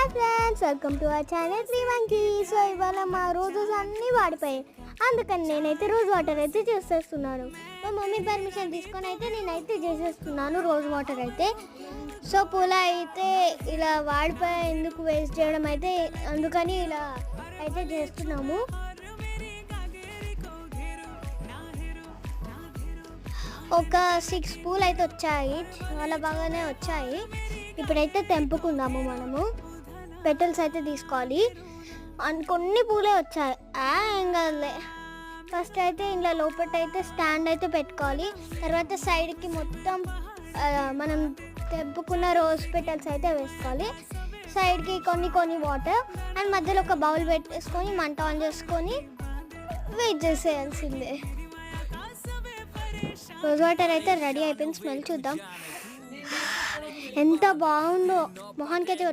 Hi friends, welcome to our channel three monkey. So ఇవాళ మా roses అన్నీ వాడిపోయాయి, అందుకని నేనైతే రోజ్ వాటర్ అయితే చేసేస్తున్నాను. మా మమ్మీ పర్మిషన్ తీసుకొని అయితే నేనైతే చేసేస్తున్నాను రోజ్ వాటర్ అయితే. సో పూల అయితే ఇలా వాడిపోయి ఎందుకు వేస్ట్ చేయడం అయితే, అందుకని ఇలా అయితే చేస్తున్నాము. ఒక 6 పూలు అయితే వచ్చాయి, చాలా బాగానే వచ్చాయి. ఇప్పుడైతే తెంపుకుందాము. మనము పెటల్స్ అయితే తీసుకోవాలి. కొన్ని పూలే వచ్చాయి, ఏం కాదులే. ఫస్ట్ అయితే ఇంట్లో లోపల అయితే స్టాండ్ అయితే పెట్టుకోవాలి. తర్వాత సైడ్కి మొత్తం మనం తెంపుకున్న రోజ్ పెటల్స్ అయితే వేసుకోవాలి. సైడ్కి కొన్ని వాటర్ అండ్ మధ్యలో ఒక బౌల్ పెట్టేసుకొని మంట ఆన్ చేసుకొని వెయిట్ చేసేయాల్సిందే. రోజ్ వాటర్ అయితే రెడీ అయిపోయింది. స్మెల్ చూద్దాం ఎంత బాగుందో. మొహానికి అయితే